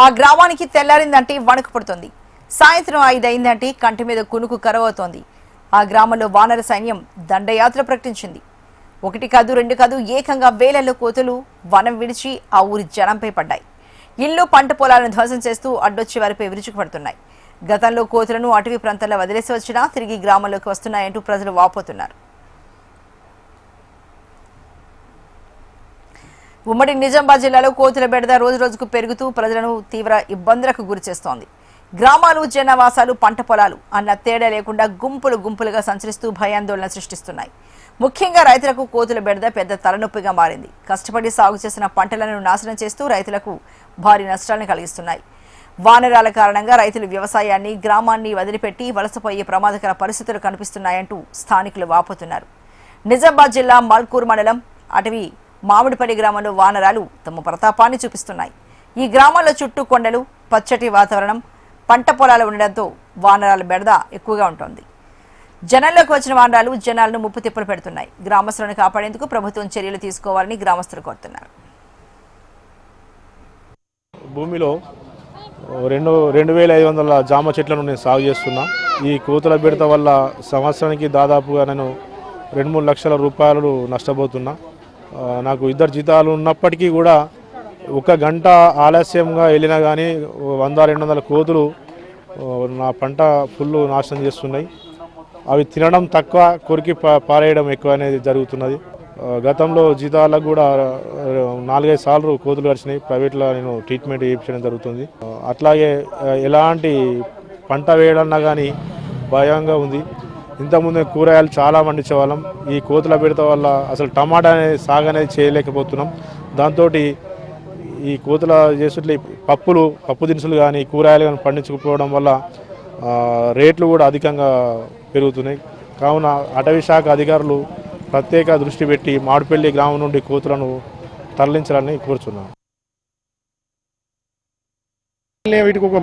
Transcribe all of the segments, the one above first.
ఆ గ్రామానికి తెల్లారిందంటే వణుకు పుడుతుంది. సాయంత్రం 5 అయిందంటే కంటి మీద కునుకు కరువవుతోంది. ఆ గ్రామంలో వానర సైన్యం దండయాత్ర ప్రకటించింది. 1 కాదు 2 కాదు ఏకంగా వేలల్లో కోతులు వనం విడిచి ఆ ఊరి జనంపై పడ్డాయి. ఇల్లు పంట పొలాలను ధ్వంసం చేస్తూ అడ్డొచ్చి వారిపై విరుచుకుపడుతున్నాయి. గతంలో కోతులను అటవీ ప్రాంతాల్లో వదిలేసి వచ్చినా తిరిగి గ్రామంలోకి వస్తున్నాయంటూ ప్రజలు వాపోతున్నారు. ఉమ్మడి నిజామాబాద్ జిల్లాలో కోతుల బెడద రోజు రోజుకు పెరుగుతూ ప్రజలను తీవ్ర ఇబ్బందులకు గురిచేస్తోంది. గ్రామాలు, జనవాసాలు, పంట పొలాలు అన్న తేడా లేకుండా గుంపులు గుంపులుగా సంచరిస్తూ భయాందోళన సృష్టిస్తున్నాయి. ముఖ్యంగా రైతులకు కోతుల బెడద పెద్ద తలనొప్పిగా మారింది. కష్టపడి సాగు చేసిన పంటలను నాశనం చేస్తూ రైతులకు భారీ నష్టాలను కలిగిస్తున్నాయి. వానరాల కారణంగా రైతులు వ్యవసాయాన్ని, గ్రామాన్ని వదిలిపెట్టి వలసపోయే ప్రమాదకర పరిస్థితులు కనిపిస్తున్నాయంటూ స్థానికులు వాపోతున్నారు. నిజామాబాద్ జిల్లా మల్కూర్ మండలం అటవీ మామిడిపల్లి గ్రామంలో వానరాలు తమ ప్రతాపాన్ని చూపిస్తున్నాయి. ఈ గ్రామాల్లో చుట్టూ కొండలు, పచ్చటి వాతావరణం, పంట పొలాలు ఉండడంతో వానరాల బెడద ఎక్కువగా ఉంటుంది. జనంలోకి వచ్చిన వానరాలు జనాలను ముప్పు తిప్పలు పెడుతున్నాయి. గ్రామస్తులను కాపాడేందుకు ప్రభుత్వం చర్యలు తీసుకోవాలని గ్రామస్తులు కోరుతున్నారు. భూమిలో 2500 జామ చెట్లను నేను సాగు చేస్తున్నా. ఈ కోతుల బెడత వల్ల సంవత్సరానికి దాదాపుగా నేను 2-3 లక్షల రూపాయలు నష్టపోతున్నా. నాకు 2 జీతాలు ఉన్నప్పటికీ కూడా 1 గంట ఆలస్యంగా వెళ్ళినా కానీ 100-200 కోతులు నా పంట ఫుల్ నాశనం చేస్తున్నాయి. అవి తినడం తక్కువ, కొరికి పారేయడం ఎక్కువ అనేది జరుగుతున్నది. గతంలో జీతాలకు కూడా 4-5 సార్లు కోతులు కరిచినాయి. ప్రైవేట్లో నేను ట్రీట్మెంట్ చేయించడం జరుగుతుంది. అట్లాగే ఎలాంటి పంట వేయడన్నా కానీ భయంగా ఉంది. ఇంతకుముందు కూరగాయలు చాలా పండించేవాళ్ళం. ఈ కోతుల బెడత వల్ల అసలు టమాటా అనేది సాగు అనేది చేయలేకపోతున్నాం. దాంతో ఈ కోతుల చేసేట్లు పప్పు దినుసులు కానీ కూరగాయలు కానీ పండించకపోవడం వల్ల రేట్లు కూడా అధికంగా పెరుగుతున్నాయి. కావున అటవీ శాఖ అధికారులు ప్రత్యేక దృష్టి పెట్టి మామిడిపల్లి గ్రామం నుండి కోతులను తరలించాలని కోరుచున్నాను. వీటికి ఒక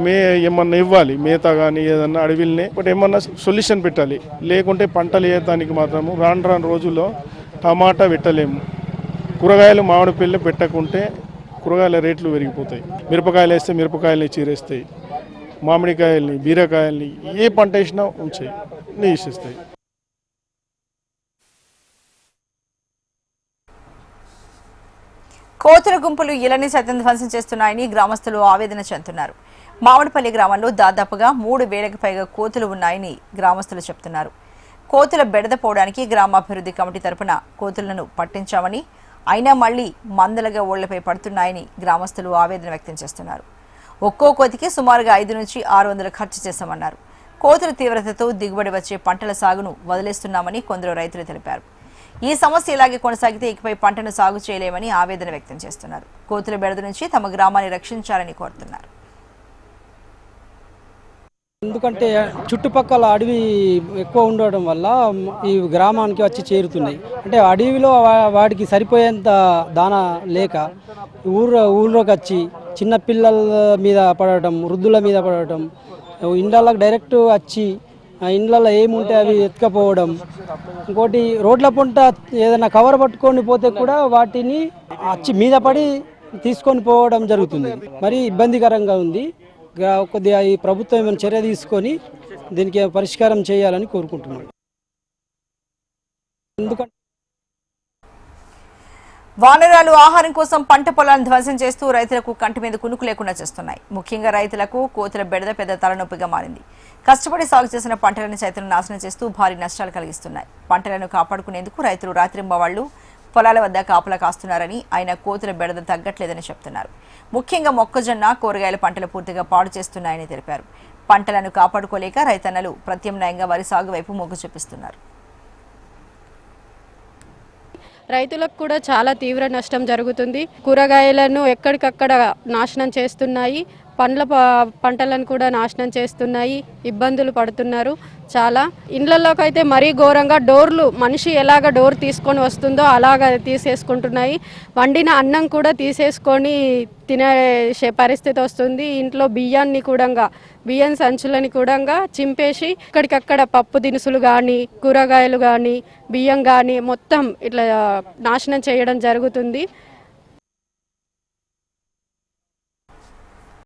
ఏమన్నా ఇవ్వాలి, మేత కానీ ఏదన్నా అడవిల్ని ఒకటి ఏమన్నా సొల్యూషన్ పెట్టాలి. లేకుంటే పంటలు వేయడానికి మాత్రము రాను రోజుల్లో టమాటా పెట్టలేము. కూరగాయలు మామిడిపల్లి పెట్టకుంటే కూరగాయల రేట్లు పెరిగిపోతాయి. మిరపకాయలు వేస్తే మిరపకాయలని చీరేస్తాయి. మామిడికాయల్ని, బీరకాయల్ని ఏ పంట వేసినా ఉంచాయి నీసిస్తాయి. కోతుల గుంపులు ఇళ్లని సైతం ధ్వంసం చేస్తున్నాయని గ్రామస్తులు ఆవేదన చెందుతున్నారు. మామిడిపల్లి గ్రామంలో దాదాపుగా 3000కి పైగా కోతులు ఉన్నాయని గ్రామస్తులు చెబుతున్నారు. కోతుల బెడద పోవడానికి గ్రామాభివృద్ధి కమిటీ తరపున కోతులను పట్టించామని, అయినా మళ్లీ మందలుగా ఓళ్లపై పడుతున్నాయని గ్రామస్తులు ఆవేదన వ్యక్తం చేస్తున్నారు. ఒక్కో కోతికి సుమారుగా 5 నుంచి 600 ఖర్చు చేశామన్నారు. కోతుల తీవ్రతతో దిగుబడి వచ్చే పంటల సాగును వదిలేస్తున్నామని కొందరు రైతులు తెలిపారు. ఈ సమస్య ఇలాగే కొనసాగితే ఇకపై పంటను సాగు చేయలేమని ఆవేదన వ్యక్తం చేస్తున్నారు. కోతుల బెడద నుంచి తమ గ్రామాన్ని రక్షించాలని కోరుతున్నారు. ఎందుకంటే చుట్టుపక్కల అడవి ఎక్కువ ఉండడం వల్ల ఈ గ్రామానికి వచ్చి చేరుతున్నాయి. అంటే అడవిలో వాటికి సరిపోయేంత దానా లేక ఊళ్ళోకి వచ్చి చిన్నపిల్లల మీద పడటం, వృద్ధుల మీద పడటం, ఇండ్లకు డైరెక్ట్ వచ్చి ఇండ్లలో ఏముంటే అవి ఎత్తుకపోవడం. ఇంకోటి రోడ్ల పొంట ఏదైనా కవర్ పట్టుకొని పోతే కూడా వాటిని వచ్చి మీద పడి తీసుకొని పోవడం జరుగుతుంది. మరి ఇబ్బందికరంగా ఉంది. కొద్దిగా ఈ ప్రభుత్వం ఏమైనా చర్య తీసుకొని దీనికి పరిష్కారం చేయాలని కోరుకుంటున్నాను. ఎందుకంటే వానరాలు ఆహారం కోసం పంట పొలాలను ధ్వంసం చేస్తూ రైతులకు కంటి మీద కునుకు లేకుండా చేస్తున్నాయి. ముఖ్యంగా రైతులకు కోతుల బెడద పెద్ద తలనొప్పిగా మారింది. కష్టపడి సాగు చేసిన పంటలను సైతం నాశనం చేస్తూ భారీ నష్టాలు కలిగిస్తున్నాయి. పంటలను కాపాడుకునేందుకు రైతులు రాత్రింబవళ్లు పొలాల వద్ద కాపలా కాస్తున్నారని, అయినా కోతుల బెడద తగ్గట్లేదని చెప్తున్నారు. ముఖ్యంగా మొక్కజొన్న, కూరగాయల పంటలు పూర్తిగా పాడు చేస్తున్నాయని తెలిపారు. పంటలను కాపాడుకోలేక రైతన్నలు ప్రత్యామ్నాయంగా వరి సాగు వైపు మొగ్గు చూపిస్తున్నారు. రైతులకు కూడా చాలా తీవ్ర నష్టం జరుగుతుంది. కూరగాయలను ఎక్కడికక్కడ నాశనం చేస్తున్నాయి. పంటలను కూడా నాశనం చేస్తున్నాయి. ఇబ్బందులు పడుతున్నారు చాలా. ఇండ్లలోకి అయితే మరీ ఘోరంగా డోర్లు, మనిషి ఎలాగ డోర్ తీసుకొని వస్తుందో అలాగ తీసేసుకుంటున్నాయి. వండిన అన్నం కూడా తీసేసుకొని తినే పరిస్థితి వస్తుంది. ఇంట్లో బియ్యం సంచులని కూడా చింపేసి ఇక్కడికక్కడ పప్పు దినుసులు కానీ, కూరగాయలు కానీ, బియ్యం కానీ మొత్తం ఇట్లా నాశనం చేయడం జరుగుతుంది.